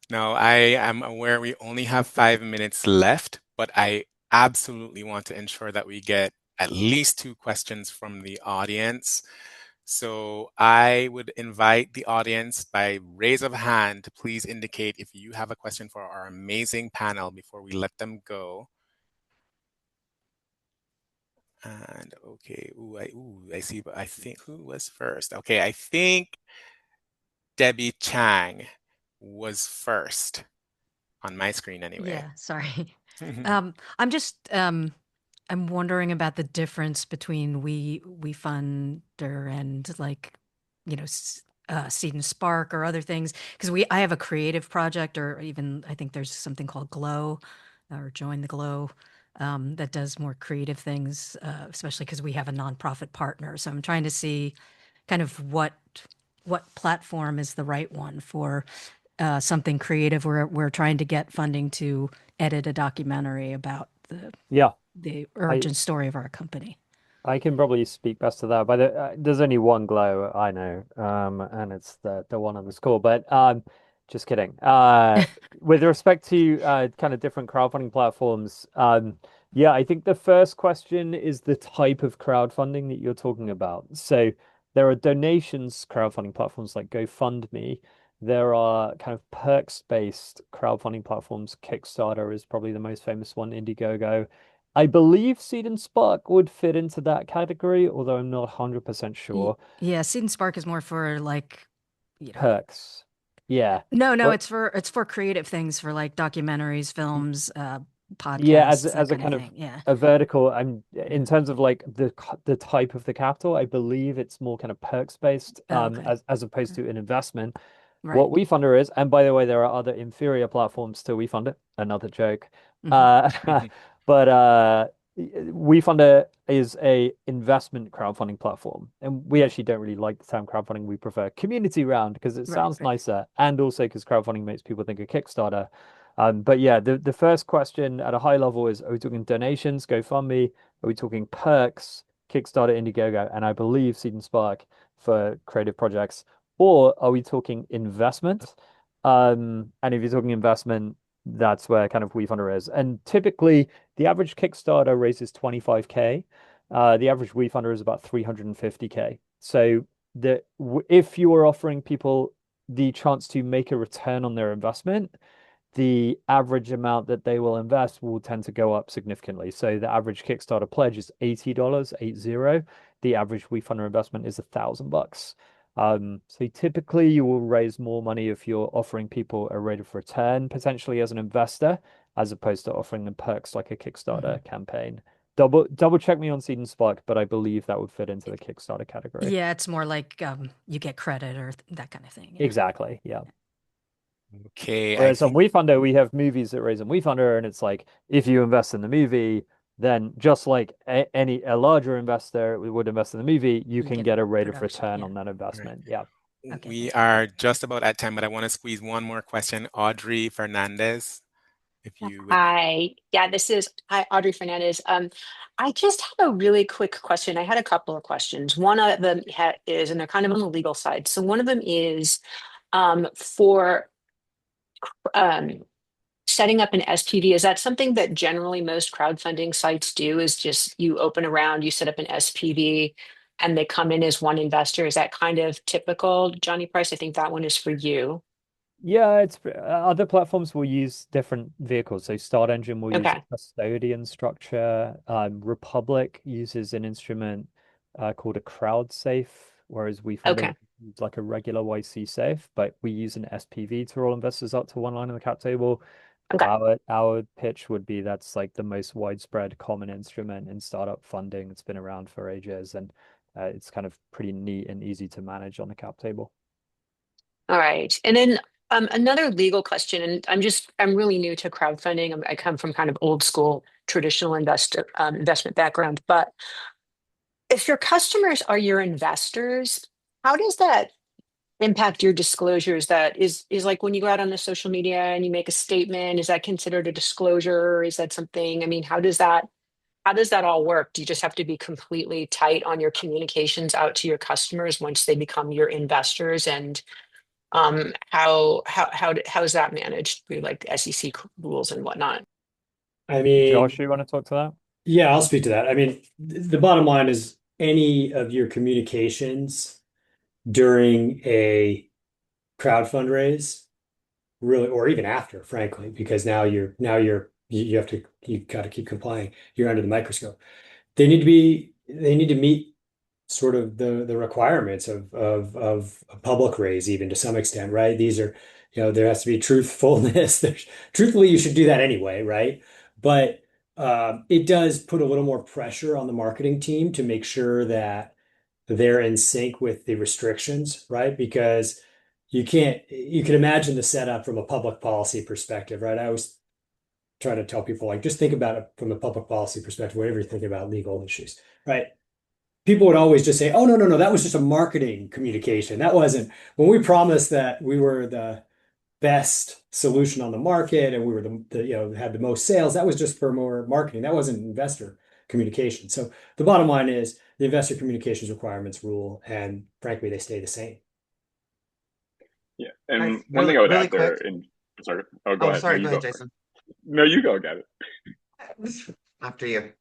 Now, I am aware we only have 5 minutes left, but I absolutely want to ensure that we get at least two questions from the audience. So I would invite the audience by raise of hand to please indicate if you have a question for our amazing panel before we let them go. And okay, I see, but I think who was first? Okay, I think Debbie Chang was first on my screen anyway. Yeah, sorry. I'm just I'm wondering about the difference between we funder and like, Seed and Spark or other things because I have a creative project or even I think there's something called Glow or Join the Glow. that does more creative things, especially because we have a nonprofit partner. So I'm trying to see kind of what platform is the right one for something creative. We're trying to get funding to edit a documentary about Yeah, the I origin story of our company. I can probably speak best to that, but there's only one Glow I know, and it's the one on the score. But just kidding. With respect to kind of different crowdfunding platforms, yeah, I think the first question is the type of crowdfunding that you're talking about. So there are donations crowdfunding platforms like GoFundMe. There are kind of perks-based crowdfunding platforms. Kickstarter is probably the most famous one, Indiegogo. I believe Seed and Spark would fit into that category, although I'm not 100% sure. Yeah, Seed and Spark is more for like, Perks. Yeah. No, But it's for creative things for like documentaries, films, yeah, podcasts, that as a kind of kind of thing. Yeah. a vertical, I'm in terms of like the type of the capital, I believe it's more kind of perks based, Oh, okay. as opposed to an investment. Right. What WeFunder is, and by the way, there are other inferior platforms to WeFunder, another joke. Mm-hmm. But WeFunder is a investment crowdfunding platform. And we actually don't really like the term crowdfunding. We prefer community round because it Right, sounds right. nicer, and also because crowdfunding makes people think of Kickstarter. But yeah, the first question at a high level is, are we talking donations, GoFundMe? Are we talking perks, Kickstarter, Indiegogo, and I believe Seed and Spark for creative projects? Or are we talking investment? And if you're talking investment, that's where kind of WeFunder is. And typically, the average Kickstarter raises 25K. The average WeFunder is about 350K. So if you are offering people the chance to make a return on their investment, the average amount that they will invest will tend to go up significantly. So the average Kickstarter pledge is $80, 80. The average WeFunder investment is $1,000. So typically you will raise more money if you're offering people a rate of return potentially as an investor, as opposed to offering them perks like a Kickstarter campaign. Double check me on Seed and Spark, but I believe that would fit into the Kickstarter category. Yeah, it's more like you get credit or that kind of thing. Yeah. Exactly. Yeah. Okay, I Whereas on think WeFunder, we have movies that raise on WeFunder, and it's like if you invest in the movie, then just like a larger investor would invest in the movie, you You can get get a rate of production. return Yeah. on that right. investment. Yeah. Okay, We thanks. are just about at time, but I want to squeeze one more question. Audrey Fernandez, if you would. Hi. Yeah, hi, Audrey Fernandez. I just have a really quick question. I had a couple of questions. One of them is, and they're kind of on the legal side. So one of them is for um, setting up an SPV. Is that something that generally most crowdfunding sites do? Is just you open a round, you set up an SPV, and they come in as one investor? Is that kind of typical, Johnny Price? I think that one is for you. Yeah, it's other platforms will use different vehicles. So Start Engine will use a Okay. custodian structure. Republic uses an instrument called a crowd safe, whereas WeFunder Okay. is like a regular YC safe, but we use an SPV to roll investors up to one line in the cap table. Okay. Our pitch would be that's like the most widespread common instrument in startup funding. It's been around for ages, and it's kind of pretty neat and easy to manage on the cap table. All right. And then another legal question, and I'm really new to crowdfunding. I come from kind of old school traditional investment background, but if your customers are your investors, how does that impact your disclosures? That is like when you go out on the social media and you make a statement, is that considered a disclosure? Is that something, I mean, how does that all work? Do you just have to be completely tight on your communications out to your customers once they become your investors? And how is that managed through like SEC rules and whatnot? I mean, Josh, you want to talk to that? yeah, I'll speak to that. I mean, the bottom line is any of your communications during a crowd fundraise, really, or even after, frankly, because you have to you've got to keep complying. You're under the microscope. They need to meet sort of the requirements of a public raise, even to some extent, right? These are, there has to be truthfulness. Truthfully, you should do that anyway, right? But it does put a little more pressure on the marketing team to make sure that they're in sync with the restrictions, right? Because you can imagine the setup from a public policy perspective, right? try to tell people, like, just think about it from a public policy perspective, whatever you think about legal issues, right? People would always just say, oh, no, that was just a marketing communication. That wasn't when we promised that we were the best solution on the market and we were had the most sales. That was just for more marketing. That wasn't investor communication. So the bottom line is the investor communications requirements rule, and frankly, they stay the same. Yeah, and Guys, one thing I would really add there, quick. and sorry, oh, go Oh, ahead. No, sorry. Go you ahead, go first. Jason. No, you go, get it. After you.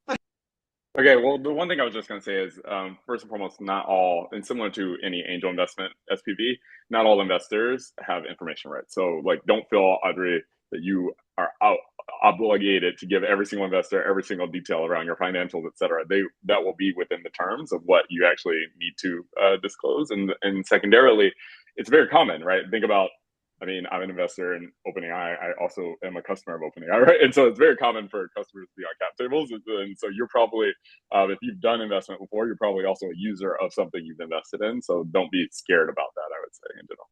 Okay, well, the one thing I was just going to say is, first and foremost, not all, and similar to any angel investment SPV, not all investors have information rights. So, like, don't feel, Audrey, that you are obligated to give every single investor every single detail around your financials, et cetera. That will be within the terms of what you actually need to disclose. And secondarily, it's very common, right? Think about, I mean, I'm an investor in OpenAI. I also am a customer of OpenAI, right? And so it's very common for customers to be on cap tables. And so you're probably, if you've done investment before, you're probably also a user of something you've invested in. So don't be scared about that, I would say, in general.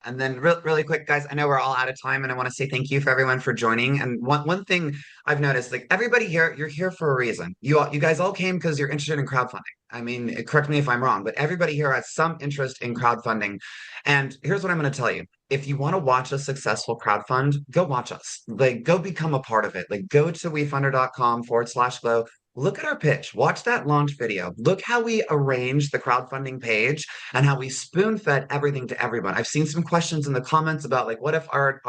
And then really quick, guys, I know we're all out of time and I want to say thank you for everyone for joining. And one thing I've noticed, like everybody here, you're here for a reason. You guys all came because you're interested in crowdfunding. I mean, correct me if I'm wrong, but everybody here has some interest in crowdfunding. And here's what I'm going to tell you. If you want to watch a successful crowdfund, go watch us. Like, go become a part of it. Like, go to wefunder.com/Glo. Look at our pitch. Watch that launch video. Look how we arranged the crowdfunding page and how we spoon fed everything to everyone. I've seen some questions in the comments about like, what if our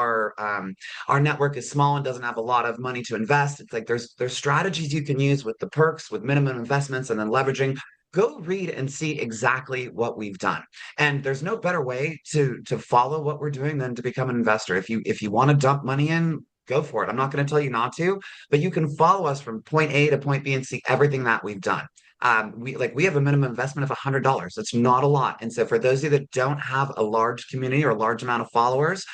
network is small and doesn't have a lot of money to invest? It's like there's strategies you can use with the perks, with minimum investments, and then leveraging. Go read and see exactly what we've done. And there's no better way to follow what we're doing than to become an investor. If you want to dump money in, go for it. I'm not going to tell you not to, but you can follow us from point A to point B and see everything that we've done. We have a minimum investment of $100. It's not a lot. And so for those of you that don't have a large community or a large amount of followers,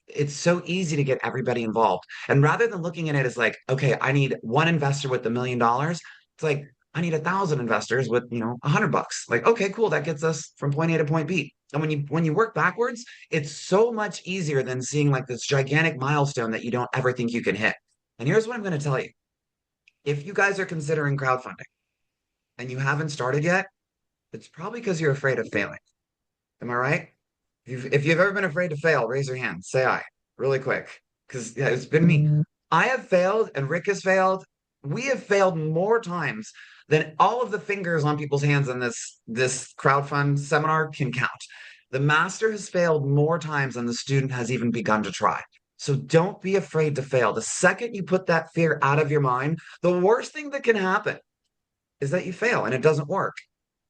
it's so easy to get everybody involved. And rather than looking at it as like, okay, I need one investor with $1 million, it's like I need 1,000 investors with, $100. Like, okay, cool. That gets us from point A to point B. And when you work backwards, it's so much easier than seeing like this gigantic milestone that you don't ever think you can hit. And here's what I'm going to tell you. If you guys are considering crowdfunding and you haven't started yet, it's probably because you're afraid of failing. Am I right? If you've ever been afraid to fail, raise your hand. Say I, really quick. Because yeah, it's been me. I have failed and Rick has failed. We have failed more times than all of the fingers on people's hands in this crowdfund seminar can count. The master has failed more times than the student has even begun to try. So don't be afraid to fail. The second you put that fear out of your mind, the worst thing that can happen is that you fail and it doesn't work.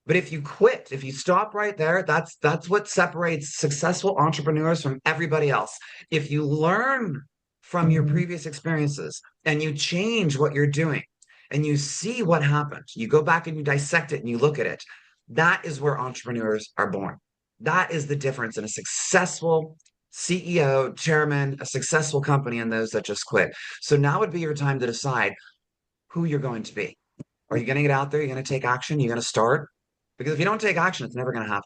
But if you quit, if you stop right there, that's what separates successful entrepreneurs from everybody else. If you learn from your previous experiences and you change what you're doing and you see what happened, you go back and you dissect it and you look at it, that is where entrepreneurs are born. That is the difference in a successful CEO, chairman, a successful company, and those that just quit. So now would be your time to decide who you're going to be. Are you going to get out there? You're going to take action? You're going to start? Because if you don't take action, it's never going to happen.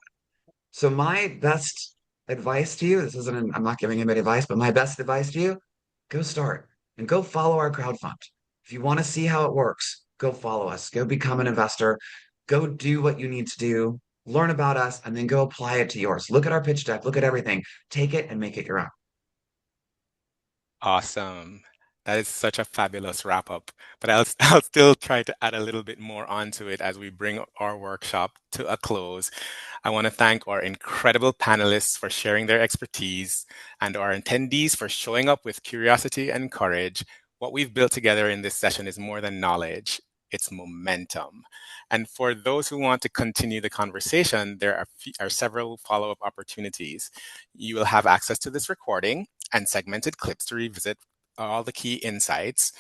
So my best advice to you, I'm not giving anybody advice, but my best advice to you, go start and go follow our crowdfund. If you want to see how it works, go follow us, go become an investor, go do what you need to do, learn about us, and then go apply it to yours. Look at our pitch deck, look at everything, take it and make it your own. Awesome. That is such a fabulous wrap up. But I'll still try to add a little bit more onto it as we bring our workshop to a close. I want to thank our incredible panelists for sharing their expertise and our attendees for showing up with curiosity and courage. What we've built together in this session is more than knowledge, it's momentum. And for those who want to continue the conversation, there are several follow-up opportunities. You will have access to this recording and segmented clips to revisit all the key insights.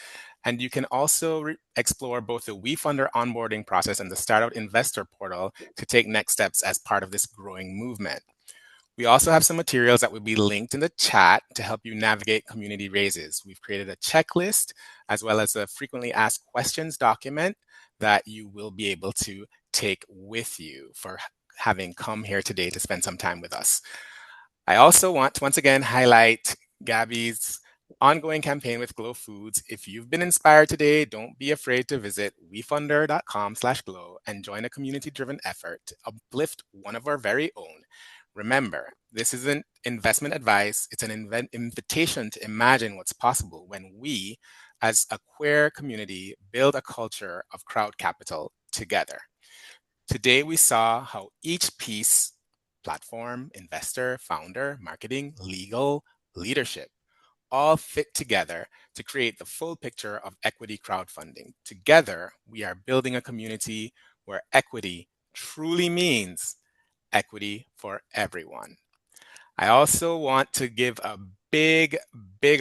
And you can also explore both the WeFunder onboarding process and the StartOut investor portal to take next steps as part of this growing movement. We also have some materials that will be linked in the chat to help you navigate community raises. We've created a checklist as well as a frequently asked questions document that you will be able to take with you for having come here today to spend some time with us. I also want to once again highlight Gabby's ongoing campaign with Glo Foods. If you've been inspired today, don't be afraid to visit wefunder.com/Glo and join a community-driven effort to uplift one of our very own. Remember, this isn't investment advice. It's an invitation to imagine what's possible when we, as a queer community, build a culture of crowd capital together. Today, we saw how each piece, platform, investor, founder, marketing, legal, leadership, all fit together to create the full picture of equity crowdfunding. Together, we are building a community where equity truly means equity for everyone. I also want to give a big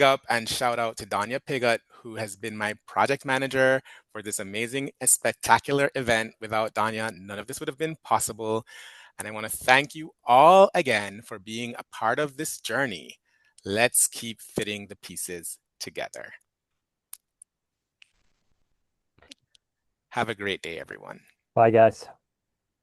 up and shout out to Danya Pigot, who has been my project manager for this amazing and spectacular event. Without Danya, none of this would have been possible. And I want to thank you all again for being a part of this journey. Let's keep fitting the pieces together. Have a great day, everyone. Bye, guys.